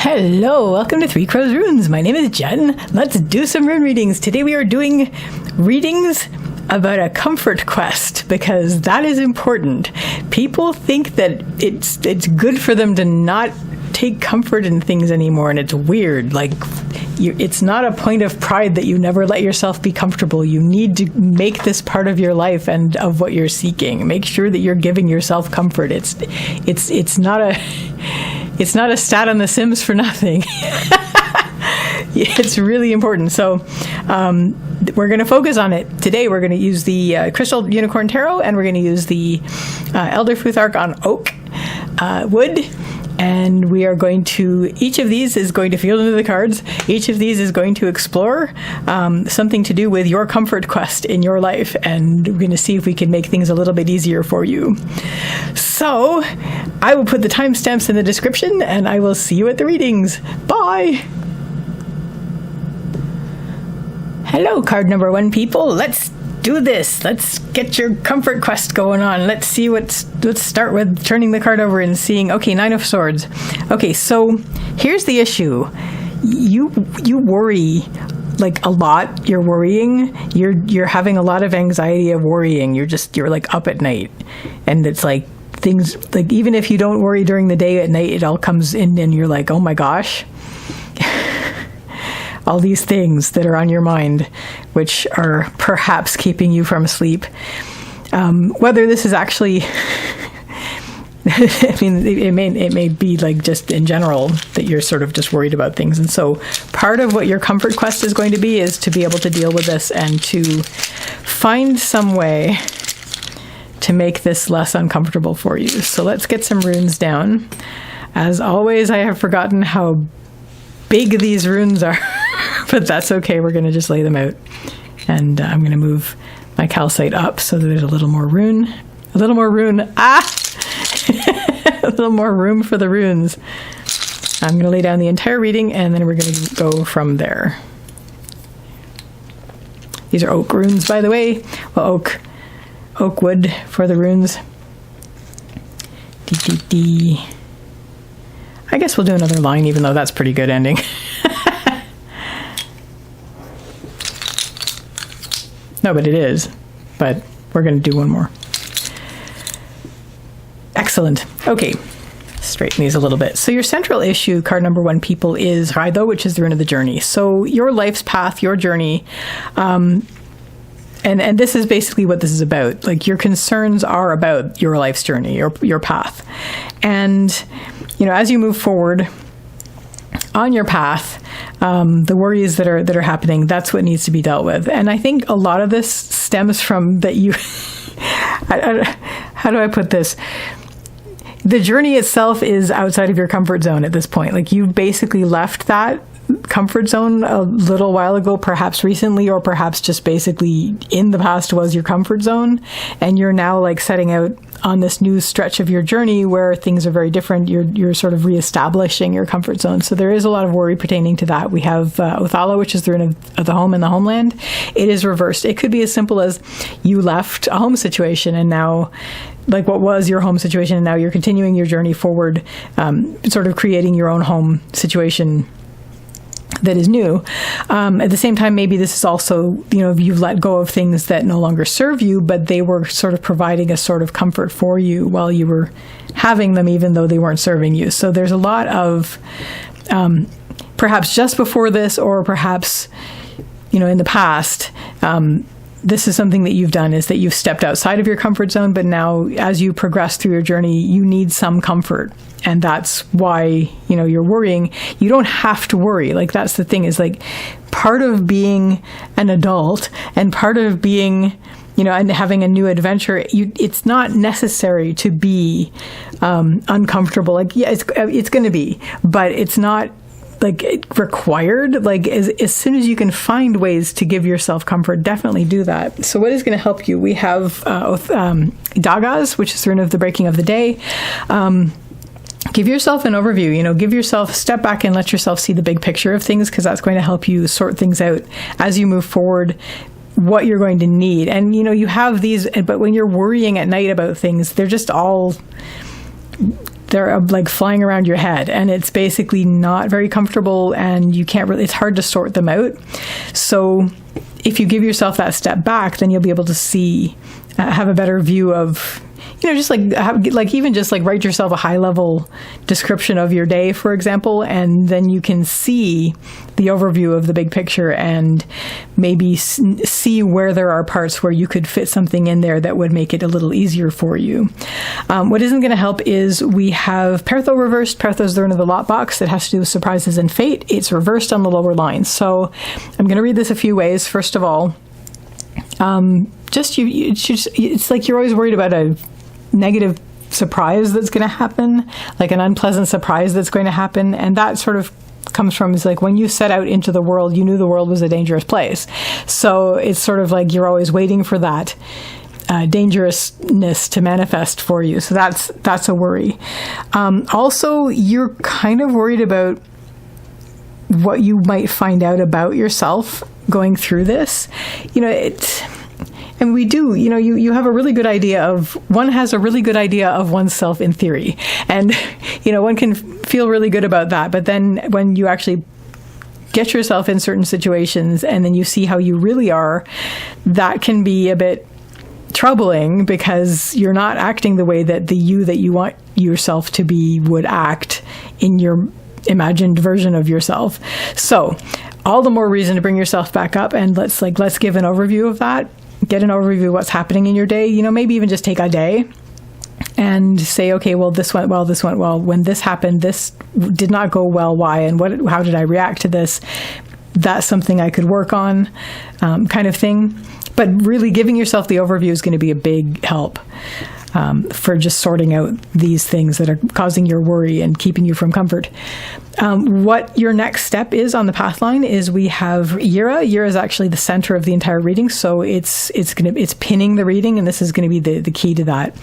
Hello, welcome to Three Crows Runes. My name is Jen. Let's do some rune readings. Today we are doing readings about a comfort quest because that is important. People think that it's good for them to not take comfort in things anymore, and it's weird. Like, it's not a point of pride that you never let yourself be comfortable. You need to make this part of your life and of what you're seeking. Make sure that you're giving yourself comfort. It's not a stat on The Sims for nothing. It's really important. So we're going to focus on it. Today we're going to use the Crystal Unicorn Tarot, and we're going to use the Elder Futhark on oak wood. And we are going to, each of these is going to field into the cards. Each of these is going to explore something to do with your comfort quest in your life. And we're going to see if we can make things a little bit easier for you. So I will put the timestamps in the description, and I will see you at the readings. Bye. Hello, card number 1 people. Let's do this. Let's get your comfort quest going on. Let's start with turning the card over and seeing, okay, 9 of Swords. Okay, so here's the issue. You worry like a lot. You're worrying. You're having a lot of anxiety of worrying. You're like up at night, and it's like things, like even if you don't worry during the day, at night it all comes in and you're like, oh my gosh. All these things that are on your mind, which are perhaps keeping you from sleep. Whether this is actually, I mean, it may be like just in general that you're sort of just worried about things. And so part of what your comfort quest is going to be is to be able to deal with this and to find some way to make this less uncomfortable for you. So let's get some runes down. As always, I have forgotten how big these runes are. But that's okay. We're going to just lay them out. And I'm going to move my calcite up so that there's a little more rune. A little more rune. A little more room for the runes. I'm going to lay down the entire reading, and then we're going to go from there. These are oak runes, by the way. Well, oak wood for the runes. I guess we'll do another line, even though that's pretty good ending. No, but it is. But we're going to do one more. Excellent. Okay. Straighten these a little bit. So your central issue, card number 1, people, is Raido, which is the rune of the journey. So your life's path, your journey, and this is basically what this is about. Like, your concerns are about your life's journey, your path. And, you know, as you move forward on your path, the worries that are happening, that's what needs to be dealt with. And I think a lot of this stems from that you, how do I put this? The journey itself is outside of your comfort zone at this point. Like, you've basically left that comfort zone a little while ago, perhaps recently, or perhaps just basically in the past was your comfort zone. And you're now like setting out on this new stretch of your journey where things are very different. You're sort of reestablishing your comfort zone. So there is a lot of worry pertaining to that. We have Othala, which is the rune of the home and the homeland. It is reversed. It could be as simple as you left a home situation, and now, like, what was your home situation, and now you're continuing your journey forward, sort of creating your own home situation that is new. At the same time, maybe this is also, you know, you've let go of things that no longer serve you, but they were sort of providing a sort of comfort for you while you were having them, even though they weren't serving you. So there's a lot of, perhaps just before this, or perhaps, you know, in the past, this is something that you've done, is that you've stepped outside of your comfort zone, but now as you progress through your journey, you need some comfort. And that's why, you know, you're worrying. You don't have to worry. Like, that's the thing, is like part of being an adult and part of being, you know, and having a new adventure, it's not necessary to be uncomfortable. Like, yeah, it's going to be, but it's not like required. Like, as soon as you can find ways to give yourself comfort, definitely do that. So what is going to help you? We have Dagas, which is the rune of the breaking of the day. Give yourself an overview, you know, give yourself, step back and let yourself see the big picture of things, because that's going to help you sort things out as you move forward, what you're going to need. And, you know, you have these, but when you're worrying at night about things, they're just all they're like flying around your head, and it's basically not very comfortable, and you can't really, it's hard to sort them out. So if you give yourself that step back, then you'll be able to see, have a better view of, just like write yourself a high level description of your day, for example, and then you can see the overview of the big picture and maybe see where there are parts where you could fit something in there that would make it a little easier for you. What isn't going to help is we have Pertho reversed. Pertho's the rune of the lot box that has to do with surprises and fate. It's reversed on the lower line. So I'm going to read this a few ways. First of all, it's like you're always worried about a negative surprise that's going to happen, like an unpleasant surprise that's going to happen. And that sort of comes from, is like when you set out into the world, you knew the world was a dangerous place. So it's sort of like you're always waiting for that dangerousness to manifest for you. So that's a worry. Also, you're kind of worried about what you might find out about yourself going through this. And we do, you have a really good idea one has a really good idea of oneself in theory. And, one can feel really good about that. But then when you actually get yourself in certain situations and then you see how you really are, that can be a bit troubling, because you're not acting the way that the you that you want yourself to be would act in your imagined version of yourself. So all the more reason to bring yourself back up, and let's give an overview of that. Get an overview of what's happening in your day. Maybe even just take a day and say, okay, well, this went well. When this happened, this did not go well. Why? And how did I react to this? That's something I could work on, kind of thing. But really giving yourself the overview is going to be a big help for just sorting out these things that are causing your worry and keeping you from comfort. What your next step is on the path line is we have Yira. Yira is actually the center of the entire reading, so it's pinning the reading, and this is going to be the key to that.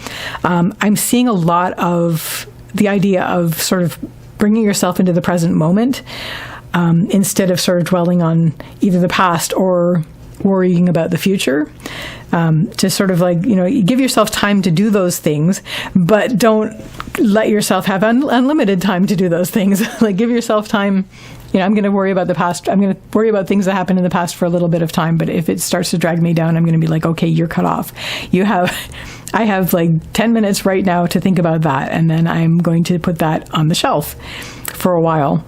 I'm seeing a lot of the idea of sort of bringing yourself into the present moment, instead of sort of dwelling on either the past or worrying about the future. To sort of give yourself time to do those things, but don't let yourself have unlimited time to do those things. Give yourself time. I'm going to worry about the past. I'm going to worry about things that happened in the past for a little bit of time. But if it starts to drag me down, I'm going to be like, okay, you're cut off. I have 10 minutes right now to think about that. And then I'm going to put that on the shelf for a while.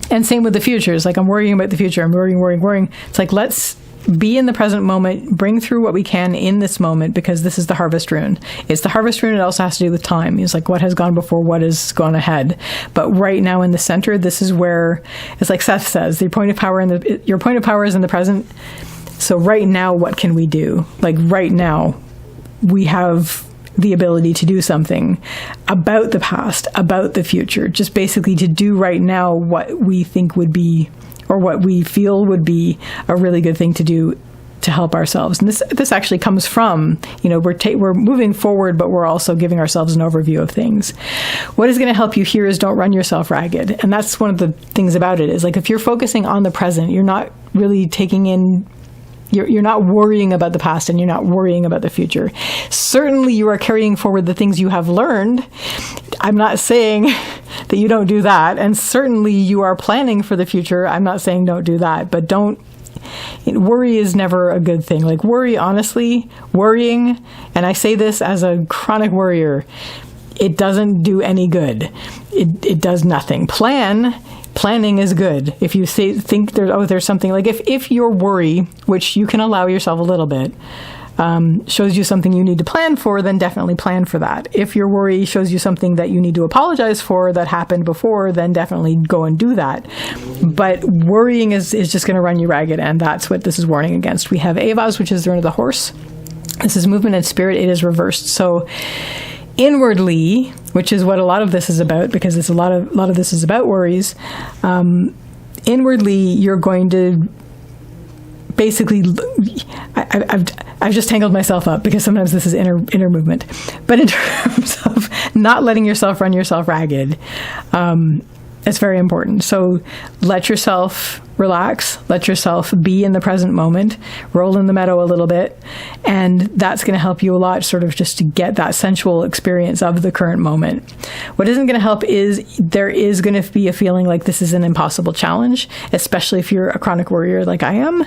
And same with the future. It's like, I'm worrying about the future. I'm worrying. It's like, let's be in the present moment, bring through what we can in this moment, because this is the harvest rune. It's the harvest rune. It also has to do with time. It's like what has gone before, what has gone ahead. But right now in the center, this is where, it's like Seth says, your point of power is in the present. So right now, what can we do? Right now, we have the ability to do something about the past, about the future, just basically to do right now what we think would be, or what we feel would be a really good thing to do to help ourselves. And this actually comes from, we're moving forward, but we're also giving ourselves an overview of things. What is going to help you here is don't run yourself ragged. And that's one of the things about it, is if you're focusing on the present, you're not really taking in, you're not worrying about the past, and you're not worrying about the future. Certainly you are carrying forward the things you have learned. I'm not saying that you don't do that. And certainly you are planning for the future. I'm not saying don't do that, but worry is never a good thing. Worrying, and I say this as a chronic worrier, it doesn't do any good. It does nothing. Planning is good. If you think there's something, if your worry, which you can allow yourself a little bit, shows you something you need to plan for, then definitely plan for that. If your worry shows you something that you need to apologize for that happened before, then definitely go and do that. But worrying is just going to run you ragged, and that's what this is warning against. We have Avaz, which is the rune of the horse. This is movement and spirit. It is reversed. So inwardly, which is what a lot of this is about, because it's a lot of this is about worries. Inwardly, you're going to basically, I've just tangled myself up, because sometimes this is inner movement. But in terms of not letting yourself run yourself ragged, It's very important. So let yourself relax, let yourself be in the present moment, roll in the meadow a little bit, and that's going to help you a lot, sort of just to get that sensual experience of the current moment. What isn't going to help is there is going to be a feeling like this is an impossible challenge, especially if you're a chronic worrier like I am.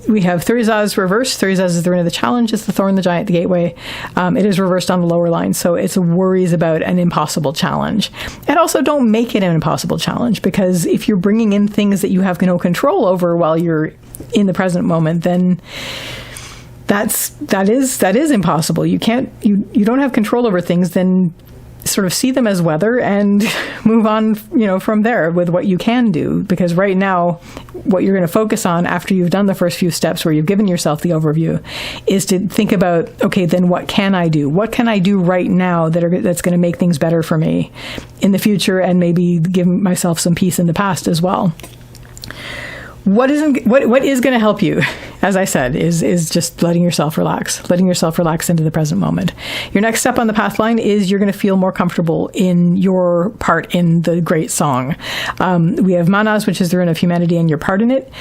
We have Thurizaz reversed. Thurizaz is the rune of the challenge. It's the thorn, the giant, the gateway. It is reversed on the lower line, so it's worries about an impossible challenge. And also don't make it an impossible challenge, because if you're bringing in things that you have no control over while you're in the present moment, then that is impossible. You don't have control over things. Then sort of see them as weather and move on, from there with what you can do. Because right now, what you're going to focus on after you've done the first few steps where you've given yourself the overview is to think about, okay, then what can I do? What can I do right now that's going to make things better for me in the future, and maybe give myself some peace in the past as well. What is going to help you, as I said, is just letting yourself relax into the present moment. Your next step on the path line is you're going to feel more comfortable in your part in the great song. We have Manas, which is the rune of humanity, and your part in it.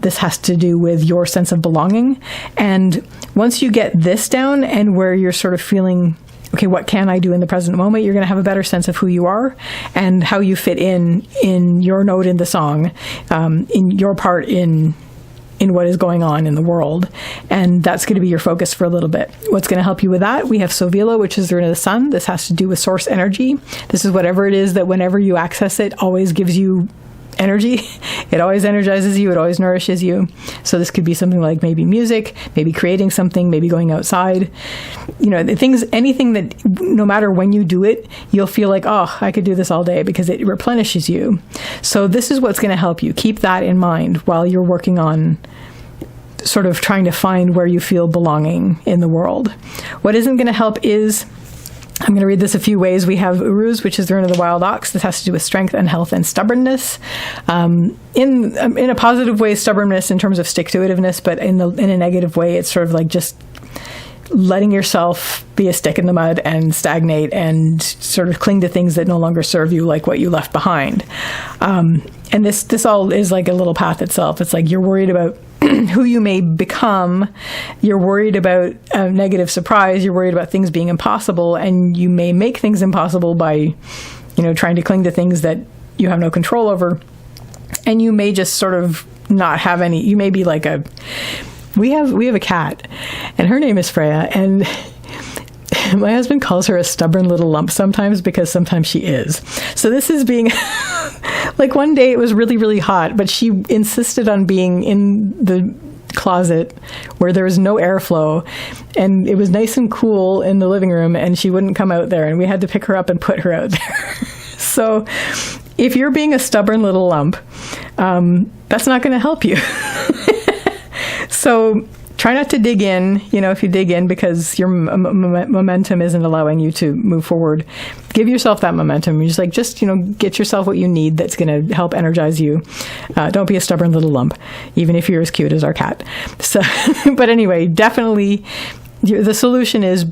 This has to do with your sense of belonging. And once you get this down, and where you're sort of feeling, okay, what can I do in the present moment? You're going to have a better sense of who you are and how you fit in your note in the song, in your part in what is going on in the world. And that's going to be your focus for a little bit. What's going to help you with that? We have Sovila, which is the rune of the sun. This has to do with source energy. This is whatever it is that whenever you access it, always gives you energy. It always energizes you. It always nourishes you. So this could be something like maybe music, maybe creating something, maybe going outside. Anything that no matter when you do it, you'll feel like, oh, I could do this all day, because it replenishes you. So this is what's going to help you. Keep that in mind while you're working on sort of trying to find where you feel belonging in the world. What isn't going to help is, I'm going to read this a few ways. We have Uruz, which is the rune of the wild ox. This has to do with strength and health and stubbornness. In a positive way, stubbornness in terms of stick-to-itiveness, but in a negative way, it's sort of like just letting yourself be a stick in the mud and stagnate and sort of cling to things that no longer serve you, like what you left behind. And this all is like a little path itself. It's like you're worried about who you may become, you're worried about a negative surprise, you're worried about things being impossible, and you may make things impossible by, trying to cling to things that you have no control over. And you may just sort of not have any, you may be like we have a cat, and her name is Freya, and my husband calls her a stubborn little lump sometimes, because sometimes she is. So this is being like, one day it was really, really hot, but she insisted on being in the closet where there was no airflow, and it was nice and cool in the living room, and she wouldn't come out there, and we had to pick her up and put her out there. So if you're being a stubborn little lump, that's not going to help you. So try not to dig in, if you dig in because your momentum isn't allowing you to move forward. Give yourself that momentum. You're just get yourself what you need that's going to help energize you. Don't be a stubborn little lump, even if you're as cute as our cat. So, but anyway, definitely the solution is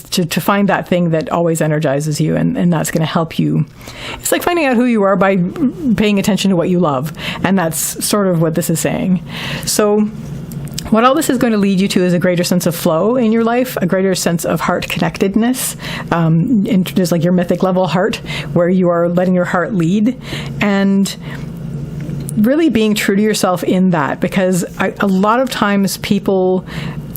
to find that thing that always energizes you, and that's going to help you. It's like finding out who you are by paying attention to what you love, and that's sort of what this is saying. So what all this is going to lead you to is a greater sense of flow in your life, a greater sense of heart connectedness, there's like your mythic level heart, where you are letting your heart lead, and really being true to yourself in that, because a lot of times people,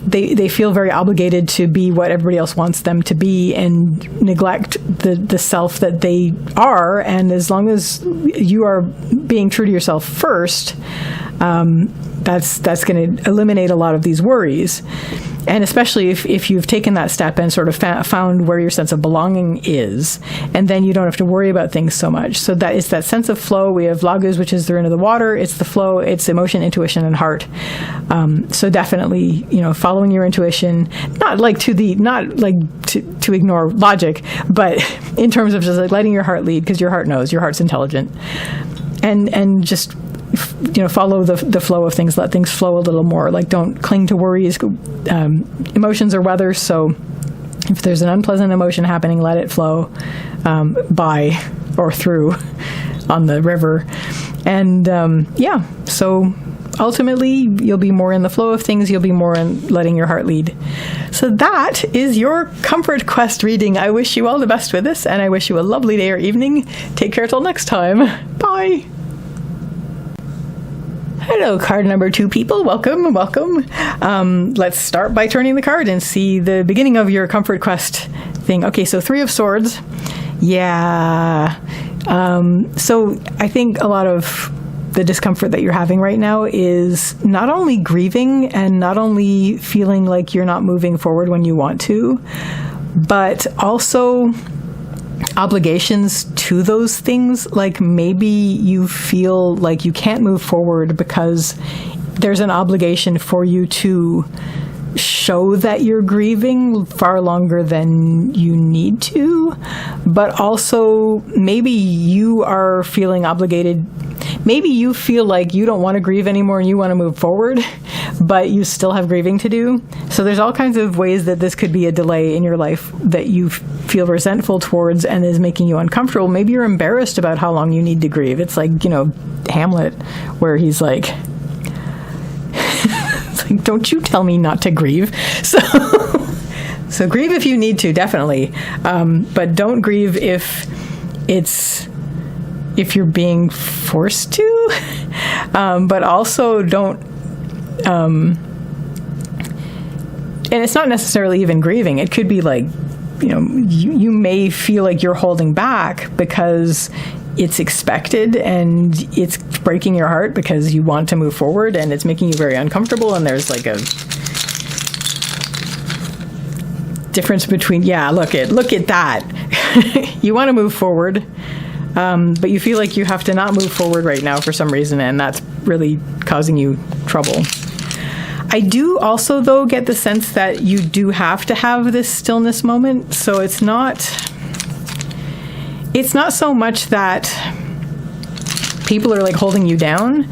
they feel very obligated to be what everybody else wants them to be, and neglect the self that they are. And as long as you are being true to yourself first, that's going to eliminate a lot of these worries. And especially if you've taken that step and sort of found where your sense of belonging is, and then you don't have to worry about things so much. So that is that sense of flow. We have Laguz, which is the rune of the water. It's the flow. It's emotion, intuition, and heart. So definitely, following your intuition, not to ignore logic, but in terms of just like letting your heart lead, because your heart knows, your heart's intelligent, and just follow the flow of things. Let things flow a little more. Like, don't cling to worries. Emotions are weather, so if there's an unpleasant emotion happening, let it flow by or through. on the river. And so ultimately you'll be more in the flow of things. You'll be more in letting your heart lead. So that is your Comfort Quest reading. I wish you all the best with this, and I wish you a lovely day or evening. Take care till next time. Bye. Hello, card number 2 people. Welcome. Let's start by turning the card and see the beginning of your Comfort Quest thing. Okay, so 3 of Swords. Yeah. So I think a lot of the discomfort that you're having right now is not only grieving and not only feeling like you're not moving forward when you want to, but also obligations to those things. Like maybe you feel like you can't move forward because there's an obligation for you to show that you're grieving far longer than you need to, but also maybe you are feeling obligated. Maybe you feel like you don't want to grieve anymore and you want to move forward, but you still have grieving to do. So there's all kinds of ways that this could be a delay in your life that you feel resentful towards and is making you uncomfortable. Maybe you're embarrassed about how long you need to grieve. It's like, Hamlet, where he's like, don't you tell me not to grieve. So grieve if you need to, definitely. But don't grieve if you're being forced to. But also don't, and it's not necessarily even grieving. It could be like, you may feel like you're holding back because it's expected and it's breaking your heart because you want to move forward and it's making you very uncomfortable, and there's like a difference between, look at that. You want to move forward, but you feel like you have to not move forward right now for some reason, and that's really causing you trouble. I do also, though, get the sense that you do have to have this stillness moment, so it's not so much that people are like holding you down.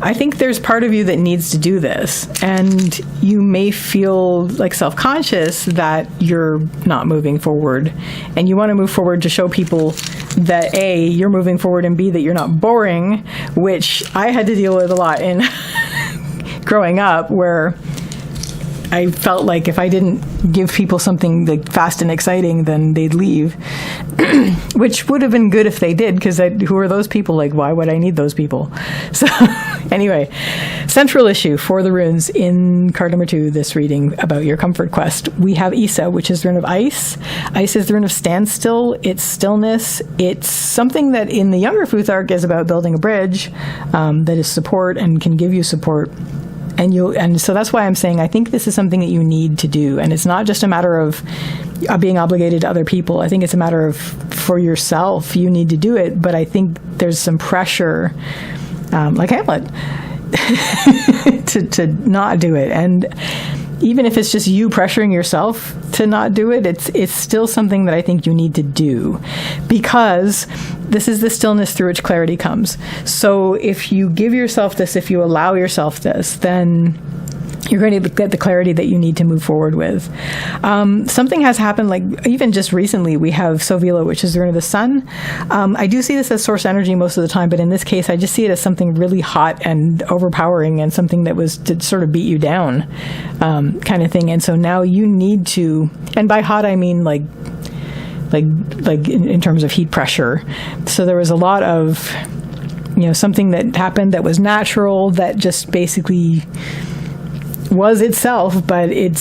I think there's part of you that needs to do this, and you may feel like self-conscious that you're not moving forward, and you want to move forward to show people that A, you're moving forward, and B, that you're not boring, which I had to deal with a lot in growing up, where I felt like if I didn't give people something like fast and exciting, then they'd leave, which would have been good if they did, because who are those people? Like, why would I need those people? So anyway, central issue for the runes in card number 2, this reading about your Comfort Quest. We have Isa, which is the rune of ice. Ice is the rune of standstill. It's stillness. It's something that in the younger Futhark is about building a bridge that is support and can give you support. And so that's why I'm saying I think this is something that you need to do. And it's not just a matter of being obligated to other people. I think it's a matter of, for yourself, you need to do it. But I think there's some pressure, like Hamlet, to not do it. And even if it's just you pressuring yourself to not do it, it's still something that I think you need to do, because this is the stillness through which clarity comes. So if you give yourself this, if you allow yourself this, then you're going to get the clarity that you need to move forward with. Something has happened, like even just recently, we have Sovila, which is the rune of the sun. I do see this as source energy most of the time, but in this case, I just see it as something really hot and overpowering and something that was to sort of beat you down, kind of thing. And so now you need to, and by hot, I mean like in terms of heat pressure. So there was a lot of, something that happened that was natural, that just basically was itself, but it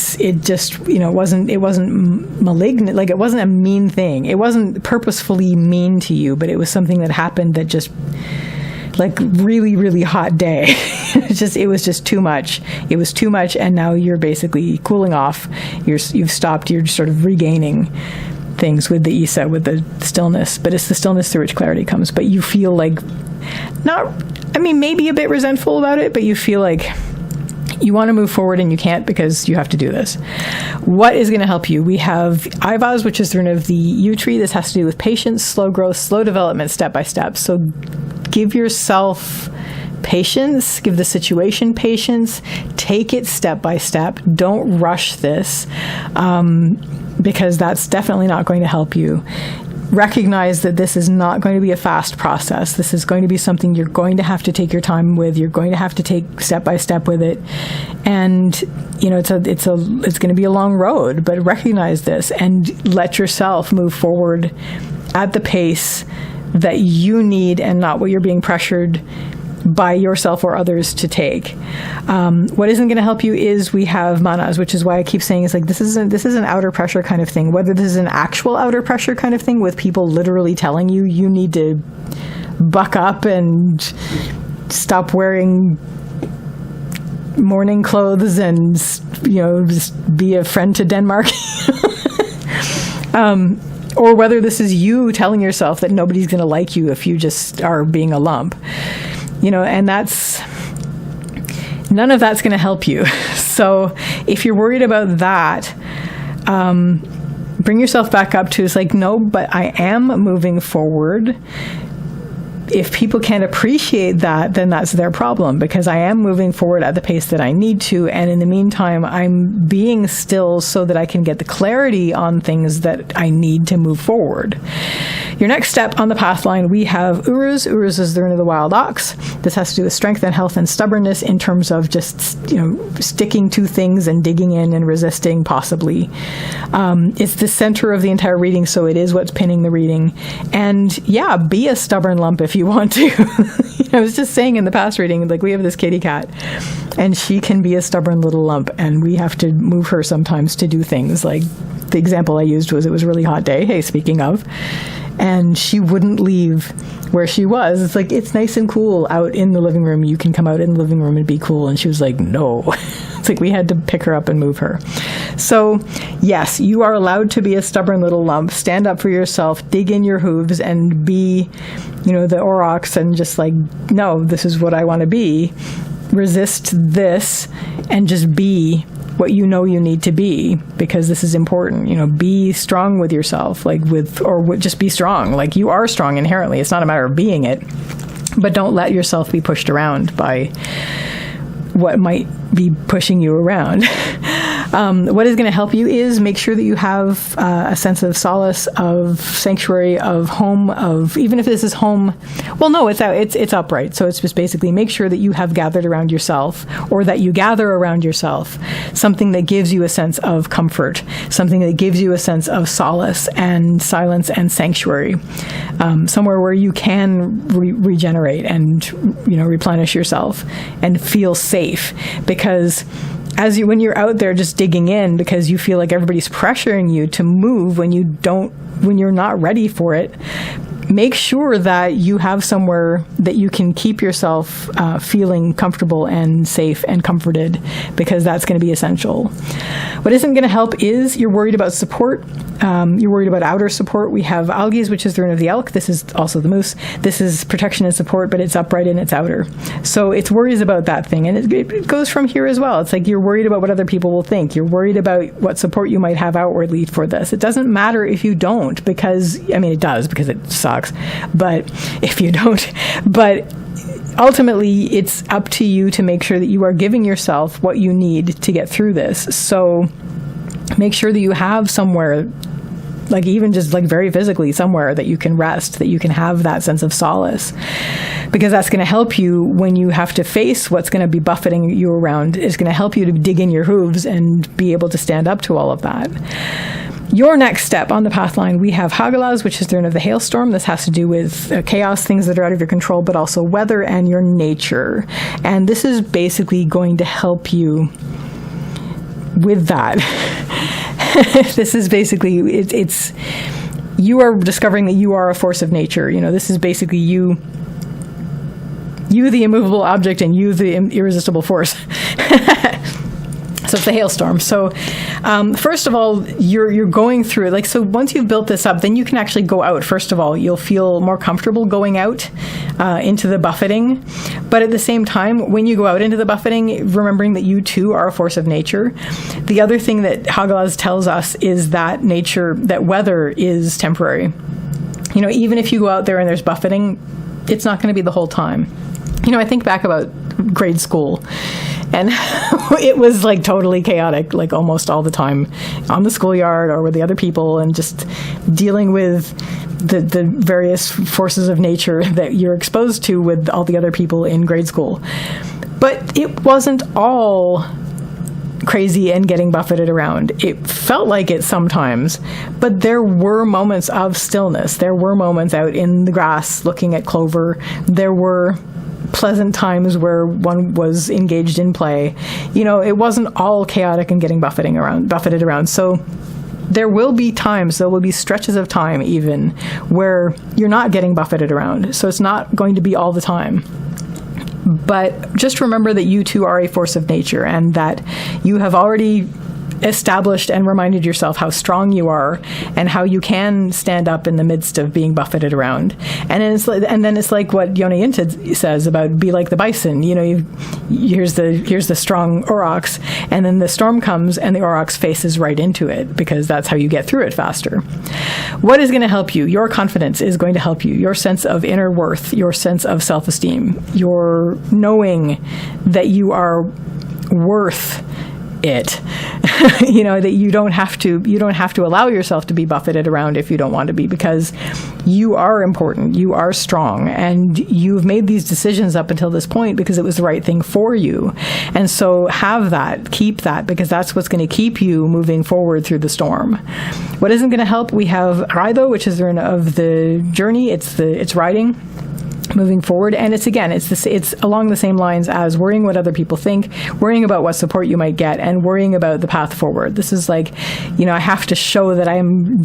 just wasn't malignant, like it wasn't a mean thing, it wasn't purposefully mean to you, but it was something that happened that just, like, really, really hot day. It was just too much. It was too much, and now you're basically cooling off. You've stopped. You're sort of regaining things with the Isa, with the stillness, but it's the stillness through which clarity comes. But you feel like maybe a bit resentful about it, but you feel like you want to move forward and you can't because you have to do this. What is going to help you? We have Ivaz, which is the rune of the yew tree. This has to do with patience, slow growth, slow development, step by step. So give yourself patience, give the situation patience, take it step by step. Don't rush this, because that's definitely not going to help you. recognize that this is not going to be a fast process. This is going to be something you're going to have to take your time with. You're going to have to take step by step with it. And, it's going to be a long road, but recognize this and let yourself move forward at the pace that you need and not what you're being pressured by yourself or others to take. What isn't going to help you is we have manas, which is why I keep saying it's like this is an outer pressure kind of thing. Whether this is an actual outer pressure kind of thing with people literally telling you need to buck up and stop wearing morning clothes and just be a friend to Denmark. Or whether this is you telling yourself that nobody's going to like you if you just are being a lump. And none of that's going to help you. So if you're worried about that, bring yourself back up to, it's like, no, but I am moving forward. If people can't appreciate that, then that's their problem, because I am moving forward at the pace that I need to. And in the meantime, I'm being still so that I can get the clarity on things that I need to move forward. Your next step on the path line, we have Uruz. Uruz is the rune of the wild ox. This has to do with strength and health and stubbornness in terms of just, sticking to things and digging in and resisting, possibly. It's the center of the entire reading, so it is what's pinning the reading. And yeah, be a stubborn lump if you want to. I was just saying in the past reading, like, we have this kitty cat, and she can be a stubborn little lump, and we have to move her sometimes to do things. Like, the example I used was, it was a really hot day. Hey, speaking of. And she wouldn't leave where she was. It's like, it's nice and cool out in the living room. You can come out in the living room and be cool. And she was like, no. It's like we had to pick her up and move her. So yes, you are allowed to be a stubborn little lump. Stand up for yourself, dig in your hooves, and be, the aurochs, and just like, no, this is what I want to be. Resist this and just be what you need to be, because this is important. Be strong with yourself, just be strong. Like, you are strong inherently. It's not a matter of being it, but don't let yourself be pushed around by what might be pushing you around. What is going to help you is make sure that you have a sense of solace, of sanctuary, of home, of, even if this is home, well, no, it's upright. So it's just basically make sure that you have gathered around yourself, or that you gather around yourself, something that gives you a sense of comfort, something that gives you a sense of solace and silence and sanctuary, somewhere where you can regenerate and, replenish yourself and feel safe. Because when you're out there just digging in because you feel like everybody's pressuring you to move when you're not ready for it, make sure that you have somewhere that you can keep yourself feeling comfortable and safe and comforted, because that's going to be essential. What isn't going to help is you're worried about support. You're worried about outer support. We have Algies, which is the rune of the elk. This is also the moose. This is protection and support, but it's upright and it's outer. So it's worries about that thing. And it goes from here as well. It's like you're worried about what other people will think. You're worried about what support you might have outwardly for this. It doesn't matter if you don't, because, it does, because it sucks. But if you don't, but ultimately it's up to you to make sure that you are giving yourself what you need to get through this. So make sure that you have somewhere, like even just like very physically somewhere that you can rest, that you can have that sense of solace, because that's going to help you when you have to face what's going to be buffeting you around. It's going to help you to dig in your hooves and be able to stand up to all of that. Your next step on the path line, we have Hagalaz, which is the rune of the hailstorm. This has to do with chaos, things that are out of your control, but also weather and your nature. And this is basically going to help you with that. This is basically, it's you are discovering that you are a force of nature. This is basically you the immovable object, and you the irresistible force. So it's the hailstorm. So first of all, you're going through it. Like, so once you've built this up, then you can actually go out. First of all, you'll feel more comfortable going out into the buffeting. But at the same time, when you go out into the buffeting, remembering that you too are a force of nature. The other thing that Hagalaz tells us is that that weather is temporary. Even if you go out there and there's buffeting, it's not going to be the whole time. I think back about grade school, and it was like totally chaotic, like almost all the time on the schoolyard or with the other people, and just dealing with the various forces of nature that you're exposed to with all the other people in grade school. But it wasn't all crazy and getting buffeted around. It felt like it sometimes, but there were moments of stillness. There were moments out in the grass looking at clover. There were pleasant times where one was engaged in play. It wasn't all chaotic and getting buffeted around. So there will be times, there will be stretches of time even, where you're not getting buffeted around. So it's not going to be all the time. But just remember that you too are a force of nature, and that you have already established and reminded yourself how strong you are and how you can stand up in the midst of being buffeted around. And then it's like what Yona Yintid says about be like the bison. Here's the strong aurochs, and then the storm comes and the aurochs faces right into it, because that's how you get through it faster. What is going to help you? Your confidence is going to help you. Your sense of inner worth, your sense of self-esteem, your knowing that you are worth it. That you don't have to allow yourself to be buffeted around if you don't want to be, because you are important, you are strong, and you've made these decisions up until this point because it was the right thing for you. And so have that, keep that, because that's what's going to keep you moving forward through the storm. What isn't going to help? We have Raido, which is the rune of the journey. It's riding, moving forward, and it's along the same lines as worrying what other people think, worrying about what support you might get, and worrying about the path forward. This is like, I have to show that I'm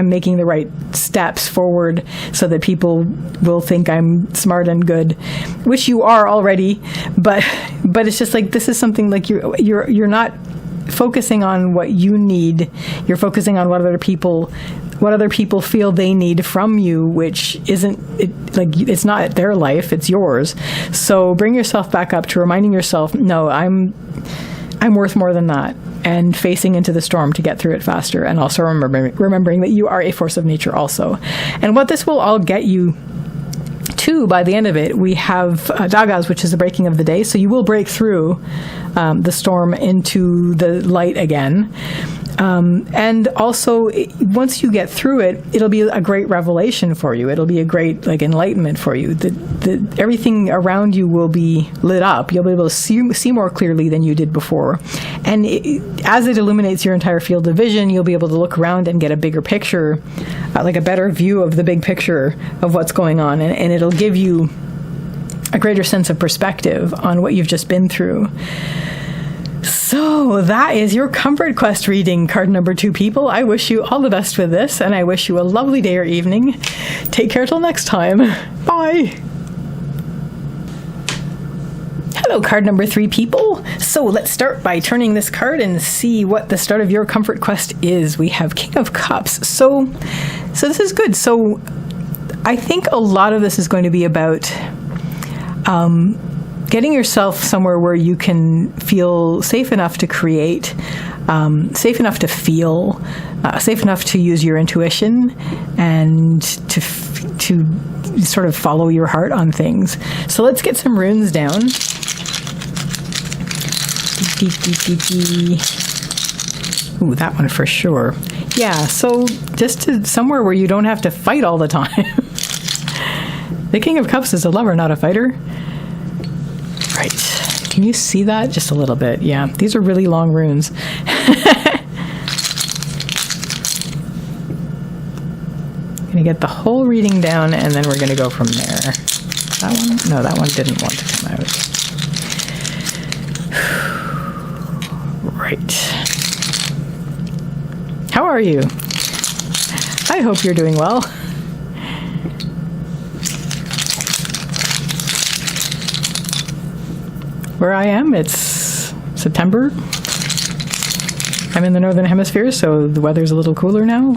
making the right steps forward so that people will think I'm smart and good, which you are already, but it's just like, this is something like you're not focusing on what you need. You're focusing on what other people feel they need from you, which it's not their life, it's yours. So bring yourself back up to reminding yourself, no, I'm worth more than that, and facing into the storm to get through it faster, and also remembering that you are a force of nature also. And what this will all get you to, by the end of it, we have Dagas, which is the breaking of the day. So you will break through the storm into the light again. And also, once you get through it, it'll be a great revelation for you. It'll be a great enlightenment for you. Everything around you will be lit up. You'll be able to see more clearly than you did before. And as it illuminates your entire field of vision, you'll be able to look around and get a bigger picture, like a better view of the big picture of what's going on. And it'll give you a greater sense of perspective on what you've just been through. So that is your Comfort Quest reading, card number 2, people. I wish you all the best with this, and I wish you a lovely day or evening. Take care till next time. Bye. Hello, card number 3, people. So let's start by turning this card and see what the start of your Comfort Quest is. We have King of Cups. So this is good. So I think a lot of this is going to be about getting yourself somewhere where you can feel safe enough to create, safe enough to feel, safe enough to use your intuition, and to sort of follow your heart on things. So let's get some runes down. Ooh, that one for sure. Yeah, so just to somewhere where you don't have to fight all the time. The King of Cups is a lover, not a fighter. Right. Can you see that? Just a little bit. Yeah. These are really long runes. Gonna get the whole reading down, and then we're gonna go from there. That one? No, that one didn't want to come out. Right. How are you? I hope you're doing well. Where I am, it's September. I'm in the Northern Hemisphere, so the weather's a little cooler now.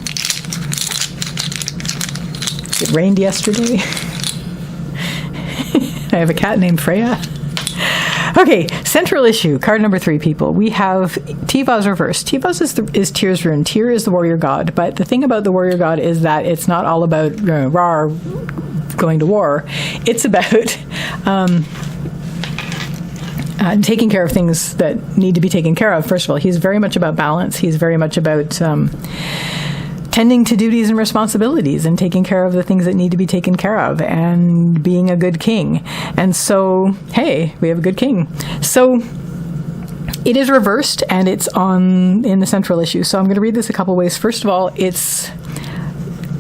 It rained yesterday. I have a cat named Freya. Okay, central issue, card number 3, people. We have Tivaz reversed. Tivaz is Tyr's rune. Tyr is the warrior god, but the thing about the warrior god is that it's not all about Rar going to war. It's about taking care of things that need to be taken care of. First of all, he's very much about balance. He's very much about tending to duties and responsibilities and taking care of the things that need to be taken care of and being a good king. And so, hey, we have a good king. So it is reversed, and it's in the central issue. So I'm going to read this a couple ways. First of all, it's,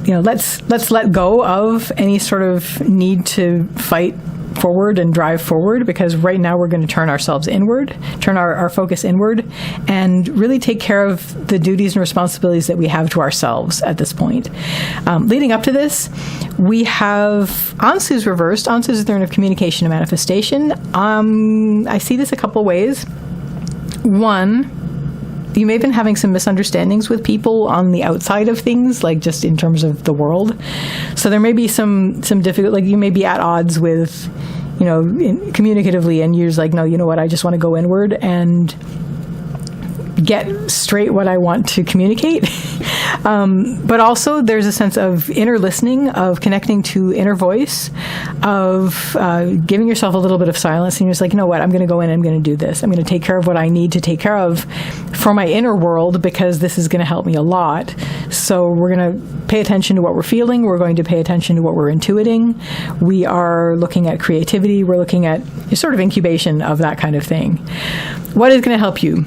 let's let go of any sort of need to fight forward and drive forward, because right now we're going to turn ourselves inward, turn our focus inward, and really take care of the duties and responsibilities that we have to ourselves at this point. Leading up to this, we have Ansu's reversed. Ansu is the rune of communication and manifestation. I see this a couple ways. One, you may have been having some misunderstandings with people on the outside of things, like just in terms of the world. So there may be some difficult, like you may be at odds with, communicatively, and you're just like, no, you know what, I just want to go inward and get straight what I want to communicate. But also there's a sense of inner listening, of connecting to inner voice, of giving yourself a little bit of silence, and you're just like, you know what, I'm going to go in and I'm going to do this. I'm going to take care of what I need to take care of for my inner world, because this is going to help me a lot. So we're going to pay attention to what we're feeling. We're going to pay attention to what we're intuiting. We are looking at creativity. We're looking at sort of incubation of that kind of thing. What is going to help you?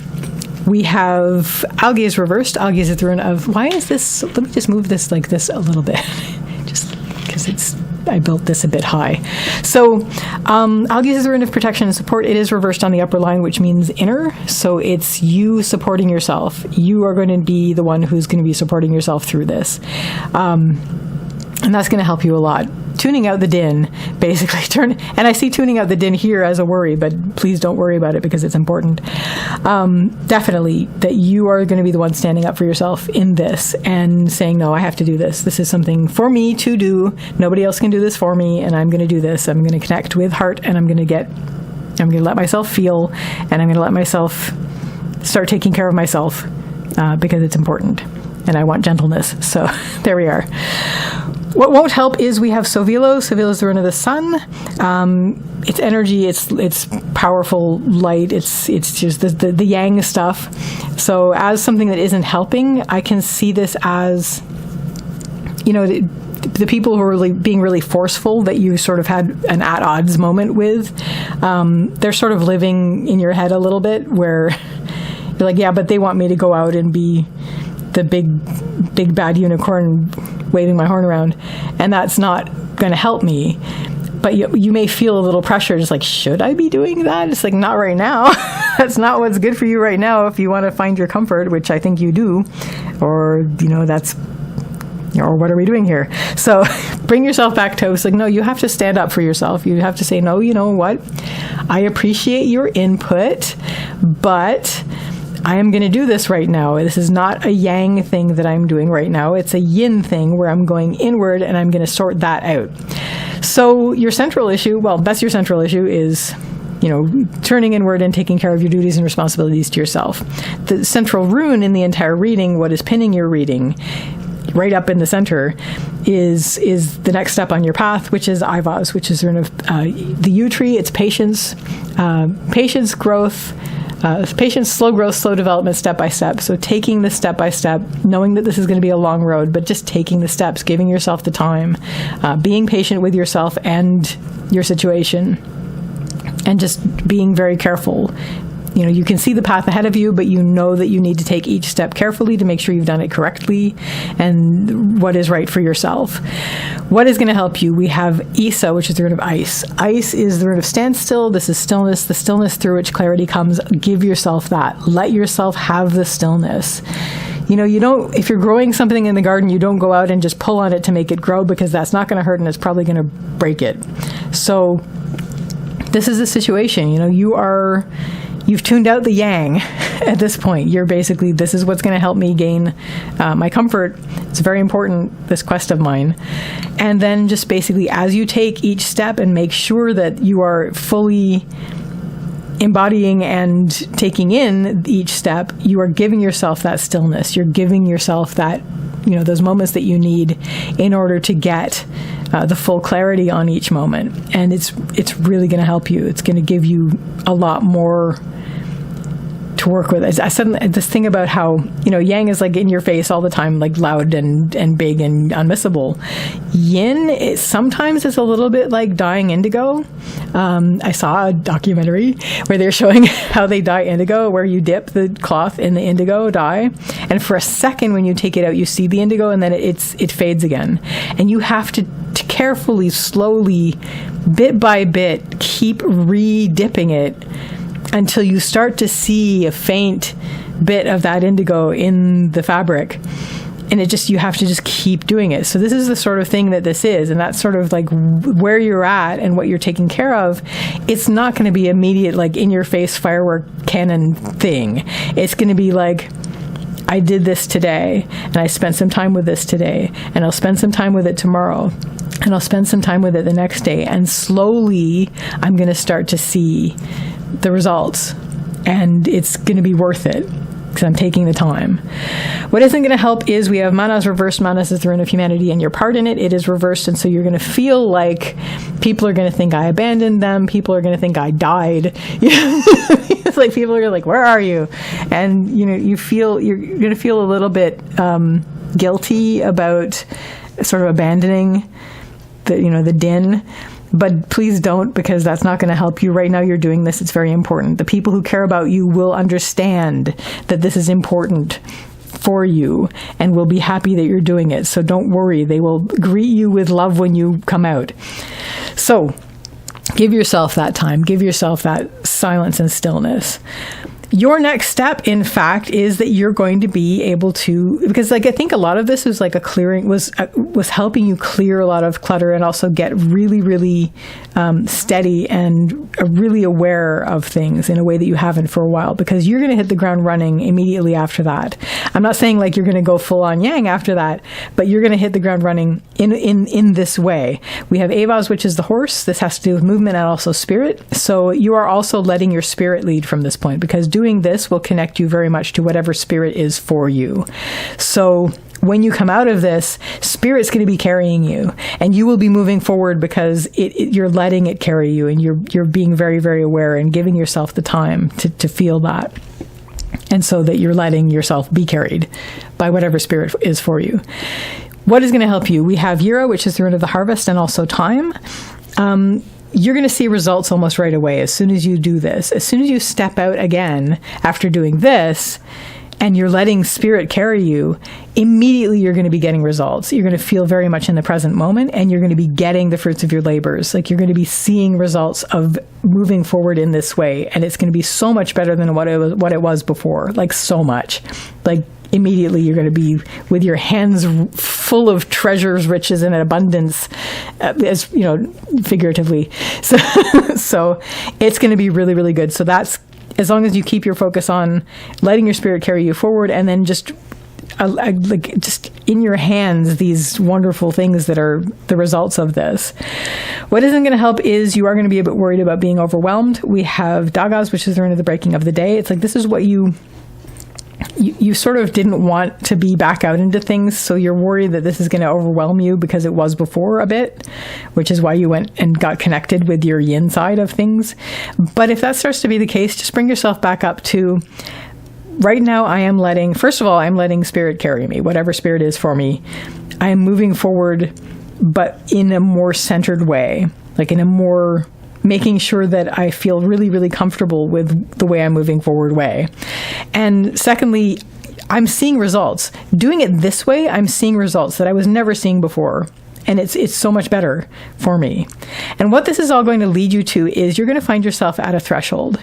We have Algae is reversed. Algae is the rune of, why is this, let me just move this like this a little bit, just because I built this a bit high. So Algae is the rune of protection and support. It is reversed on the upper line, which means inner. So it's you supporting yourself. You are going to be the one who's going to be supporting yourself through this. And that's going to help you a lot. Tuning out the din, basically. And I see tuning out the din here as a worry, but please don't worry about it because it's important. Definitely that you are going to be the one standing up for yourself in this and saying, no, I have to do this. This is something for me to do. Nobody else can do this for me, and I'm going to do this. I'm going to connect with heart, and I'm going to let myself feel, and I'm going to let myself start taking care of myself because it's important. And I want gentleness. So there we are. What won't help is we have Sovilo. Sovilo is the rune of the sun. It's energy. It's powerful light. It's just the yang stuff. So as something that isn't helping, I can see this as, the people who are really being really forceful that you sort of had an at odds moment with. They're sort of living in your head a little bit, where you're like, yeah, but they want me to go out and be the big bad unicorn waving my horn around, and that's not going to help me. But you may feel a little pressure, just like, should I be doing that? It's like, not right now. That's not what's good for you right now if you want to find your comfort, which I think you do. Or, that's, or what are we doing here? So bring yourself back to, it's like, no, you have to stand up for yourself. You have to say, no, you know what? I appreciate your input, but I am going to do this right now. This is not a yang thing that I'm doing right now. It's a yin thing where I'm going inward and I'm going to sort that out. So your central issue, that's your central issue, is, turning inward and taking care of your duties and responsibilities to yourself. The central rune in the entire reading, what is pinning your reading, right up in the center, is the next step on your path, which is Ivaz, which is the rune of the yew tree. It's patience, growth. Patience, slow growth, slow development, step by step. So taking this step by step, knowing that this is going to be a long road, but just taking the steps, giving yourself the time, being patient with yourself and your situation, and just being very careful. You can see the path ahead of you, but you know that you need to take each step carefully to make sure you've done it correctly and what is right for yourself. What is going to help you? We have Isa, which is the rune of ice. Ice is the rune of standstill. This is stillness, the stillness through which clarity comes. Give yourself that. Let yourself have the stillness. You don't, if you're growing something in the garden, you don't go out and just pull on it to make it grow, because that's not going to hurt and it's probably going to break it. So this is a situation, you've tuned out the yang at this point. You're basically, this is what's going to help me gain my comfort. It's very important, this quest of mine. And then just basically, as you take each step and make sure that you are fully embodying and taking in each step, you are giving yourself that stillness. You're giving yourself that, those moments that you need in order to get the full clarity on each moment. And it's really going to help you. It's going to give you a lot more work with. I said this thing about how, yang is like in your face all the time, like loud and big and unmissable. Yin sometimes is a little bit like dyeing indigo. I saw a documentary where they're showing how they dye indigo, where you dip the cloth in the indigo dye, and for a second when you take it out, you see the indigo, and then it fades again. And you have to carefully, slowly, bit by bit, keep re-dipping it until you start to see a faint bit of that indigo in the fabric. And you have to just keep doing it. So this is the sort of thing that this is, and that's sort of like where you're at and what you're taking care of. It's not going to be immediate, like in your face firework cannon thing. It's going to be like, I did this today, and I spent some time with this today, and I'll spend some time with it tomorrow, and I'll spend some time with it the next day, and slowly I'm going to start to see the results, and it's going to be worth it because I'm taking the time. What isn't going to help is we have Manas reversed. Manas is the rune of humanity, and your part in it. It is reversed, and so you're going to feel like people are going to think I abandoned them. People are going to think I died. It's like people are like, "Where are you?" And you're going to feel a little bit guilty about sort of abandoning the din. But please don't, because that's not going to help you. Right now you're doing this. It's very important. The people who care about you will understand that this is important for you and will be happy that you're doing it. So don't worry. They will greet you with love when you come out. So give yourself that time. Give yourself that silence and stillness. Your next step, in fact, is that you're going to be able to, because I think a lot of this is like a clearing, was helping you clear a lot of clutter and also get really, really steady and really aware of things in a way that you haven't for a while, because you're going to hit the ground running immediately after that. I'm not saying like you're going to go full on yang after that, but you're going to hit the ground running in this way. We have Avaz, which is the horse. This has to do with movement and also spirit. So you are also letting your spirit lead from this point, because doing this will connect you very much to whatever spirit is for you. So when you come out of this, spirit's going to be carrying you, and you will be moving forward because you're letting it carry you, and you're being very, very aware and giving yourself the time to feel that. And so that you're letting yourself be carried by whatever spirit is for you. What is going to help you? We have Yira, which is the rune of the harvest, and also time. You're going to see results almost right away as soon as you do this. As soon as you step out again after doing this, and you're letting spirit carry you, immediately you're going to be getting results. You're going to feel very much in the present moment, and you're going to be getting the fruits of your labors. Like, you're going to be seeing results of moving forward in this way, and it's going to be so much better than what it was before. Like, so much. Like, immediately you're going to be with your hands full of treasures, riches, and abundance, as figuratively. So it's going to be really, really good. So that's, as long as you keep your focus on letting your spirit carry you forward, and then just in your hands, these wonderful things that are the results of this. What isn't going to help is you are going to be a bit worried about being overwhelmed. We have Dagas, which is the rune of the breaking of the day. It's like, this is what you sort of didn't want to be back out into things, so you're worried that this is going to overwhelm you because it was before a bit, which is why you went and got connected with your yin side of things. But if that starts to be the case, just bring yourself back up to, right now I'm letting spirit carry me, whatever spirit is for me. I am moving forward, but in a more centered way, like in a more making sure that I feel really, really comfortable with the way I'm moving forward way. And secondly, I'm seeing results. Doing it this way, I'm seeing results that I was never seeing before. And it's so much better for me. And what this is all going to lead you to is you're going to find yourself at a threshold.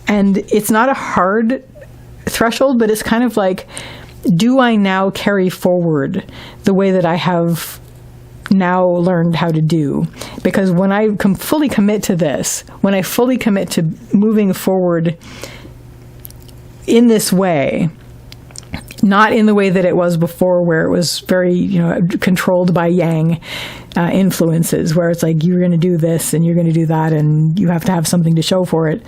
And it's not a hard threshold, but it's kind of like, do I now carry forward the way that I have now learned how to do? Because when I fully commit to this, when I fully commit to moving forward in this way, not in the way that it was before, where it was very, controlled by yang influences, where it's like, you're going to do this and you're going to do that, and you have to have something to show for it.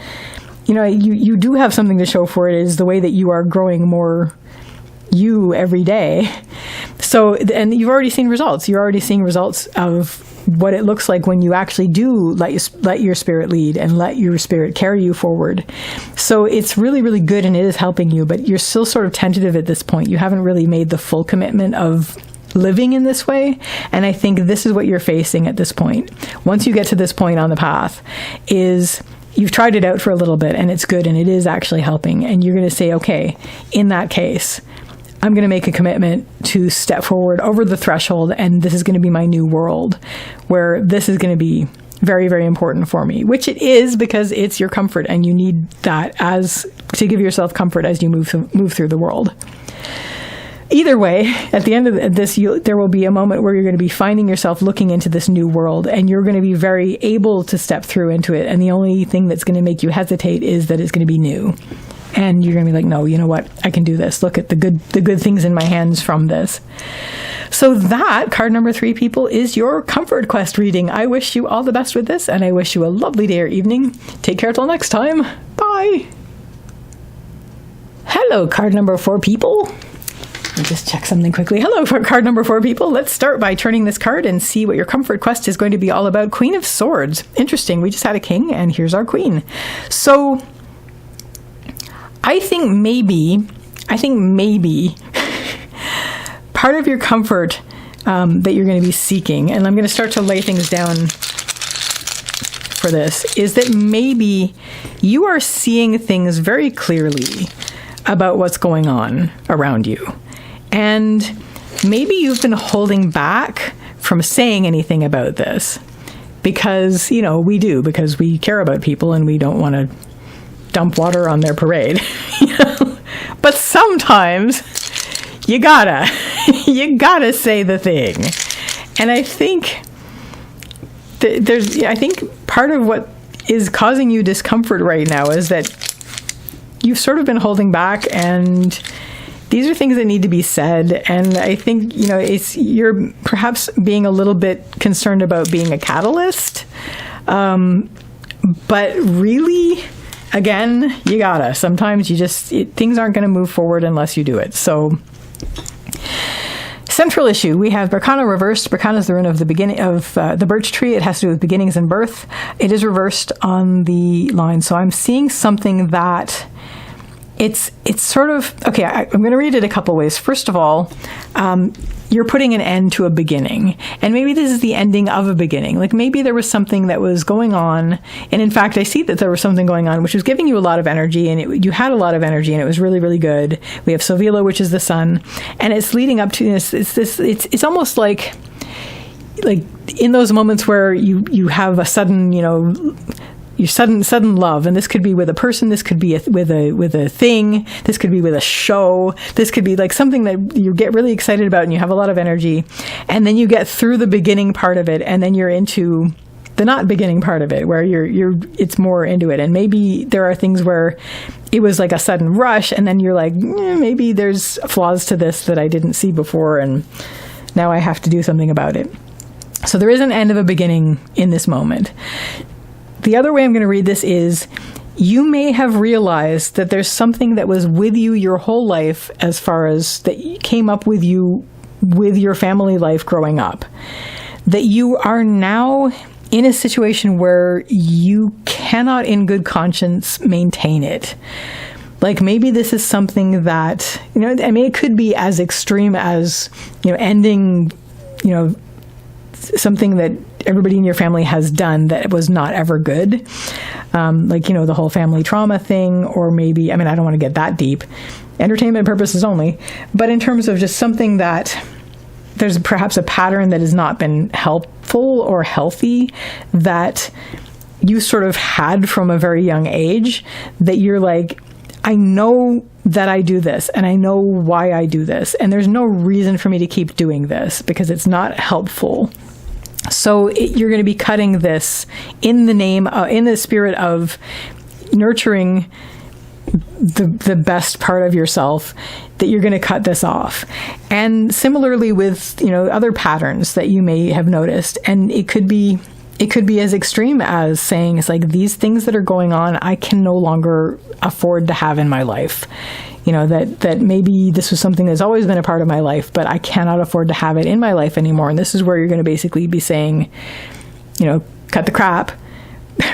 You do have something to show for it, is the way that you are growing more you every day. So, and you've already seen results. You're already seeing results of what it looks like when you actually do let your spirit lead and let your spirit carry you forward. So it's really, really good, and it is helping you, but you're still sort of tentative at this point. You haven't really made the full commitment of living in this way. And I think this is what you're facing at this point. Once you get to this point on the path, is you've tried it out for a little bit and it's good and it is actually helping. And you're going to say, okay, in that case, I'm going to make a commitment to step forward over the threshold, and this is going to be my new world where this is going to be very, very important for me, which it is, because it's your comfort and you need that as to give yourself comfort as you move through the world. Either way, at the end of this, there will be a moment where you're going to be finding yourself looking into this new world, and you're going to be very able to step through into it. And the only thing that's going to make you hesitate is that it's going to be new. And you're going to be like, no, you know what? I can do this. Look at the good things in my hands from this. So that, card number 3, people, is your comfort quest reading. I wish you all the best with this, and I wish you a lovely day or evening. Take care till next time. Bye. Hello, card number 4, people. Let me just check something quickly. Hello, for card number 4, people. Let's start by turning this card and see what your comfort quest is going to be all about. Queen of Swords. Interesting. We just had a king, and here's our queen. So I think maybe part of your comfort that you're going to be seeking, and I'm going to start to lay things down for this, is that maybe you are seeing things very clearly about what's going on around you. And maybe you've been holding back from saying anything about this because, because we care about people and we don't want to dump water on their parade. But sometimes you gotta say the thing. And I think I think part of what is causing you discomfort right now is that you've sort of been holding back, and these are things that need to be said. And I think, you're perhaps being a little bit concerned about being a catalyst. But really, again, sometimes things aren't going to move forward unless you do it. So central issue, we have Berkana reversed. Berkana is the rune of the beginning of the birch tree. It has to do with beginnings and birth. It is reversed on the line. So I'm seeing something that it's sort of, okay, I'm going to read it a couple ways. First of all, you're putting an end to a beginning. And maybe this is the ending of a beginning. Like maybe there was something that was going on. And in fact, I see that there was something going on which was giving you a lot of energy, and you had a lot of energy, and it was really, really good. We have Sovila, which is the sun, and it's leading up to this. It's almost like in those moments where you have a sudden, your sudden love, and this could be with a person, this could be with a thing, this could be with a show, this could be like something that you get really excited about and you have a lot of energy, and then you get through the beginning part of it, and then you're into the not beginning part of it where it's more into it. And maybe there are things where it was like a sudden rush, and then you're like, maybe there's flaws to this that I didn't see before, and now I have to do something about it. So there is an end of a beginning in this moment. The other way I'm going to read this is, you may have realized that there's something that was with you your whole life, as far as that came up with you with your family life growing up, that you are now in a situation where you cannot in good conscience maintain it. Like maybe this is something that, it could be as extreme as, ending, something that everybody in your family has done that was not ever good. The whole family trauma thing, or maybe, I don't want to get that deep, entertainment purposes only, but in terms of just something that there's perhaps a pattern that has not been helpful or healthy that you sort of had from a very young age, that you're like, I know that I do this, and I know why I do this, and there's no reason for me to keep doing this because it's not helpful. So you're going to be cutting this in the spirit of nurturing the best part of yourself, that you're going to cut this off. And similarly with, other patterns that you may have noticed. And it could be It could be as extreme as saying, it's like, these things that are going on, I can no longer afford to have in my life. That maybe this was something that's always been a part of my life, but I cannot afford to have it in my life anymore. And this is where you're going to basically be saying, cut the crap.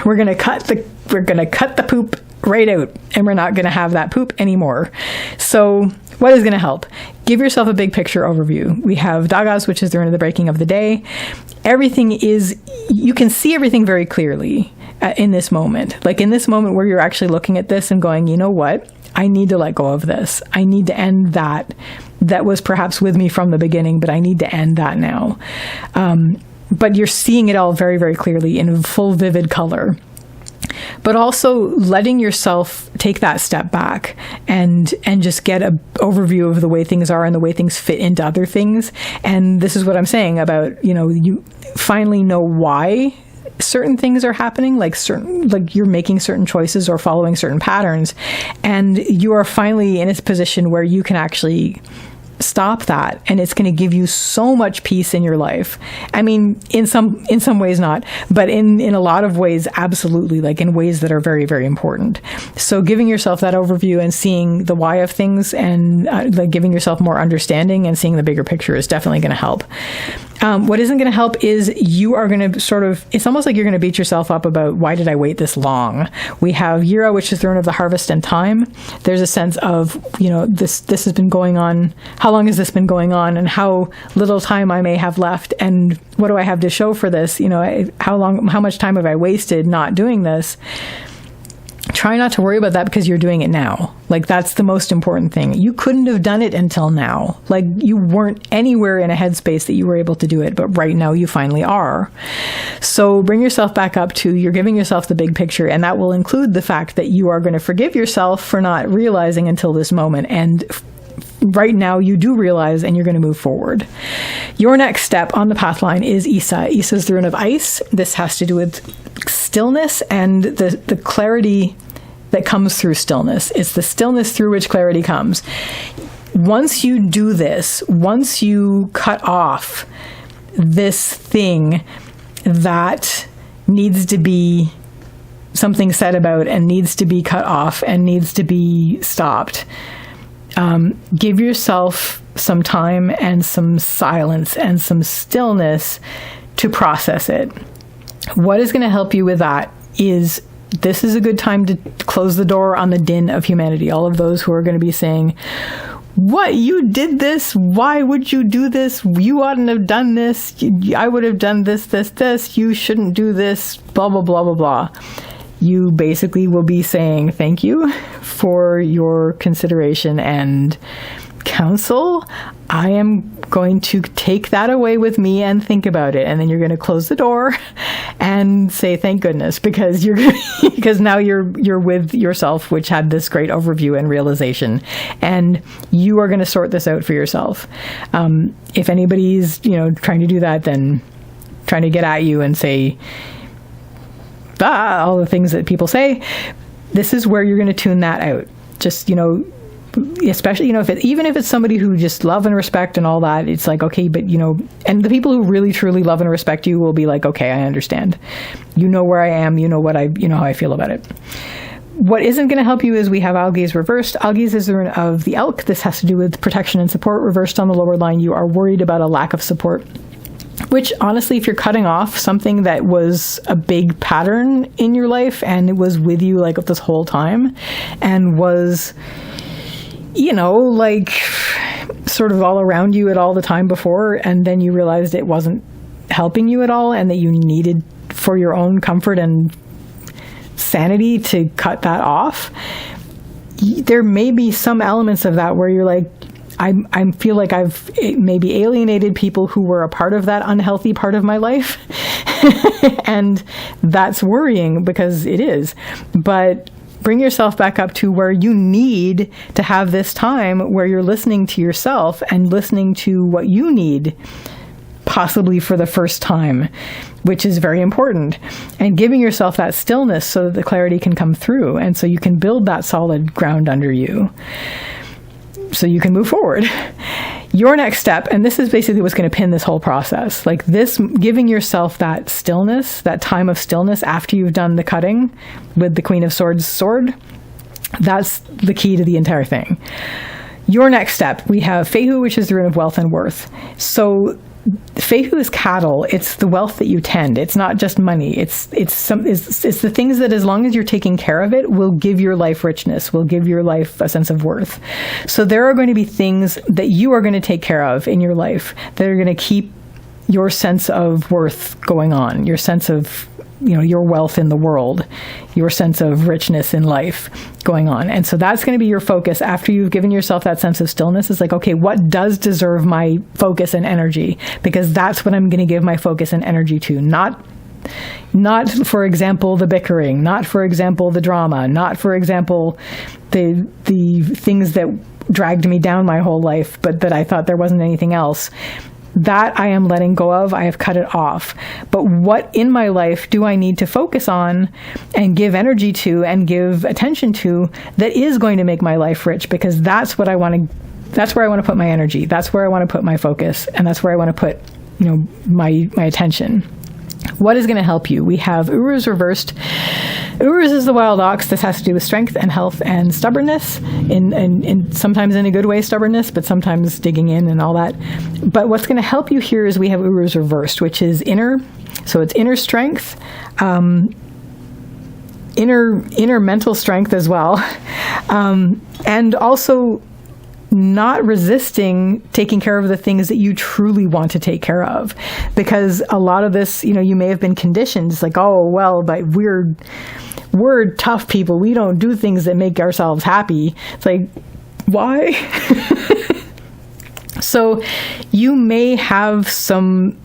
We're going to cut the poop right out, and we're not going to have that poop anymore. So what is going to help? Give yourself a big picture overview. We have Dagas, which is the rune of the breaking of the day. You can see everything very clearly in this moment. Like in this moment where you're actually looking at this and going, you know what? I need to let go of this. I need to end that was perhaps with me from the beginning, but I need to end that now. But you're seeing it all very, very clearly in full vivid color. But also letting yourself take that step back and just get an overview of the way things are and the way things fit into other things. And this is what I'm saying about, you finally know why certain things are happening, like you're making certain choices or following certain patterns, and you are finally in a position where you can actually stop that, and it's going to give you so much peace in your life. I mean, in some ways not, but in a lot of ways, absolutely, like in ways that are very, very important. So giving yourself that overview and seeing the why of things, and like giving yourself more understanding and seeing the bigger picture is definitely going to help. What isn't going to help is you are going to it's almost like you're going to beat yourself up about, why did I wait this long? We have Yira, which is the rune of the harvest and time. There's a sense of, this has been going on. How long has this been going on, and how little time I may have left, and what do I have to show for this? How much time have I wasted not doing this? Try not to worry about that, because you're doing it now. Like, that's the most important thing. You couldn't have done it until now. Like, you weren't anywhere in a headspace that you were able to do it, but right now you finally are. So bring yourself back up to, you're giving yourself the big picture, and that will include the fact that you are going to forgive yourself for not realizing until this moment. And right now you do realize, and you're going to move forward. Your next step on the path line is Isa. Isa is the rune of ice. This has to do with stillness and the clarity that comes through stillness. It's the stillness through which clarity comes. Once you do this, once you cut off this thing that needs to be something said about and needs to be cut off and needs to be stopped, give yourself some time and some silence and some stillness to process it. What is going to help you with that is, this is a good time to close the door on the din of humanity. All of those who are going to be saying, what, you did this? Why would you do this? You oughtn't have done this. I would have done this. You shouldn't do this, blah, blah, blah, blah, blah. You basically will be saying, thank you for your consideration and counsel. I am going to take that away with me and think about it. And then you're going to close the door and say, thank goodness, because now you're with yourself, which had this great overview and realization, and you are going to sort this out for yourself. If anybody's, trying to do that, then trying to get at you and say, all the things that people say, this is where you're going to tune that out. Just, especially, even if it's somebody who just love and respect and all that, it's like, okay, but, and the people who really, truly love and respect you will be like, okay, I understand. You know where I am, how I feel about it. What isn't going to help you is we have Algiz reversed. Algiz is the rune of the elk. This has to do with protection and support. Reversed on the lower line, you are worried about a lack of support. Which, honestly, if you're cutting off something that was a big pattern in your life and it was with you like this whole time and was, like sort of all around you at all the time before, and then you realized it wasn't helping you at all and that you needed, for your own comfort and sanity, to cut that off, there may be some elements of that where you're like, I feel like I've maybe alienated people who were a part of that unhealthy part of my life. And that's worrying, because it is. But bring yourself back up to where you need to have this time where you're listening to yourself and listening to what you need, possibly for the first time, which is very important, and giving yourself that stillness so that the clarity can come through, and so you can build that solid ground under you, so you can move forward. Your next step, and this is basically what's going to pin this whole process, like this, giving yourself that stillness, that time of stillness after you've done the cutting with the Queen of Swords sword, that's the key to the entire thing. Your next step, we have Fehu, which is the rune of wealth and worth. So Fehu is cattle. It's the wealth that you tend. It's not just money. It's the things that, as long as you're taking care of it, will give your life richness, will give your life a sense of worth. So there are going to be things that you are going to take care of in your life that are going to keep your sense of worth going on, your sense of, your wealth in the world, your sense of richness in life going on. And so that's going to be your focus after you've given yourself that sense of stillness. It's like, okay, what does deserve my focus and energy? Because that's what I'm going to give my focus and energy to. Not, for example, the bickering, not, for example, the drama, not, for example, the things that dragged me down my whole life, but that I thought there wasn't anything else. That I am letting go of. I have cut it off. But what in my life do I need to focus on and give energy to and give attention to that is going to make my life rich? Because that's what I want to, that's where I want to put my energy. That's where I want to put my focus. And that's where I want to put, my attention. What is going to help you? We have Uruz reversed. Uruz is the wild ox. This has to do with strength and health and stubbornness, in sometimes in a good way, stubbornness, but sometimes digging in and all that. But what's going to help you here is we have Uruz reversed, which is inner. So it's inner strength, inner mental strength as well, and also not resisting taking care of the things that you truly want to take care of. Because a lot of this, you may have been conditioned. It's like, oh, well, but we're tough people. We don't do things that make ourselves happy. It's like, why? So you may have some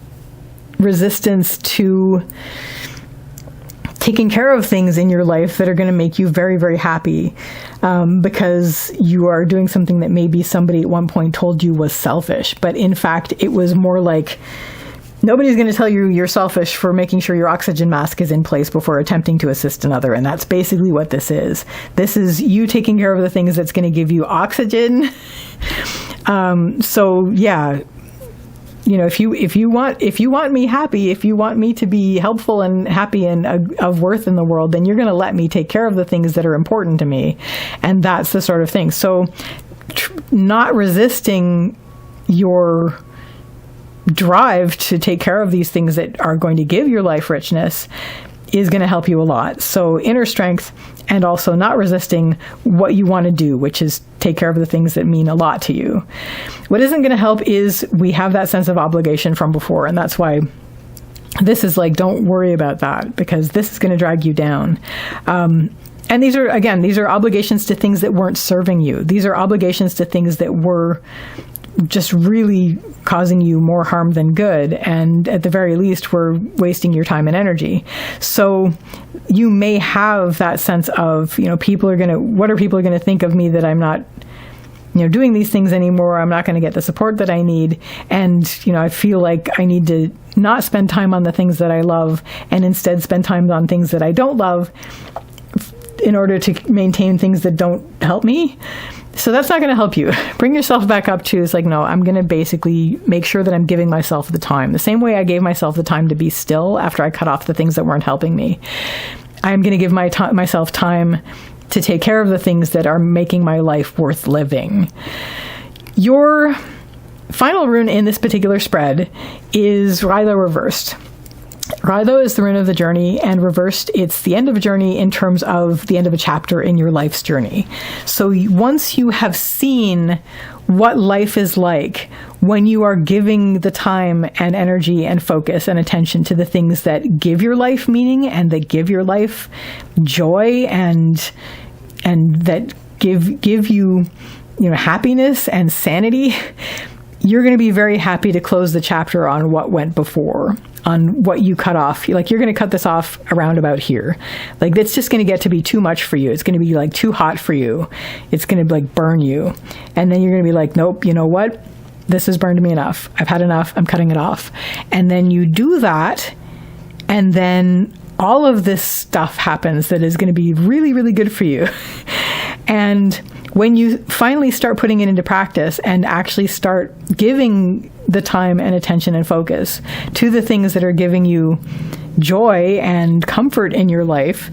resistance to taking care of things in your life that are going to make you very, very happy, because you are doing something that maybe somebody at one point told you was selfish. But in fact, it was more like, nobody's going to tell you you're selfish for making sure your oxygen mask is in place before attempting to assist another. And that's basically what this is. This is you taking care of the things that's going to give you oxygen. So yeah, if you want me happy, if you want me to be helpful and happy and of worth in the world, then you're going to let me take care of the things that are important to me. And that's the sort of thing. So not resisting your drive to take care of these things that are going to give your life richness is going to help you a lot. So inner strength, and also not resisting what you want to do, which is take care of the things that mean a lot to you. What isn't going to help is we have that sense of obligation from before, and that's why this is like, don't worry about that, because this is going to drag you down. And these are obligations to things that weren't serving you. These are obligations to things that were just really causing you more harm than good, and at the very least were wasting your time and energy. So you may have that sense of, what are people going to think of me that I'm not doing these things anymore? I'm not going to get the support that I need, and I feel like I need to not spend time on the things that I love and instead spend time on things that I don't love in order to maintain things that don't help me. So that's not going to help you. Bring yourself back up to, it's like, no, I'm going to basically make sure that I'm giving myself the time. The same way I gave myself the time to be still after I cut off the things that weren't helping me. I'm going to give myself time to take care of the things that are making my life worth living. Your final rune in this particular spread is Rilo reversed. Rilo is the rune of the journey, and reversed, it's the end of a journey in terms of the end of a chapter in your life's journey. So once you have seen what life is like when you are giving the time and energy and focus and attention to the things that give your life meaning and that give your life joy and that give you, happiness and sanity, you're going to be very happy to close the chapter on what went before, on what you cut off. Like, you're going to cut this off around about here. Like, it's just going to get to be too much for you. It's going to be like too hot for you. It's going to like burn you. And then you're going to be like, nope, you know what? This has burned me enough. I've had enough. I'm cutting it off. And then you do that. And then all of this stuff happens that is going to be really, really good for you. And when you finally start putting it into practice and actually start giving the time and attention and focus to the things that are giving you joy and comfort in your life,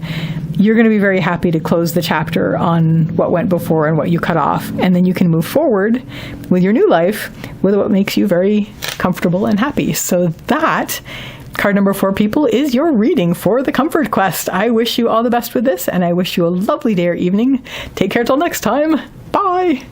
you're going to be very happy to close the chapter on what went before and what you cut off. And then you can move forward with your new life with what makes you very comfortable and happy. So that, card number 4, people, is your reading for the Comfort Quest. I wish you all the best with this, and I wish you a lovely day or evening. Take care till next time. Bye.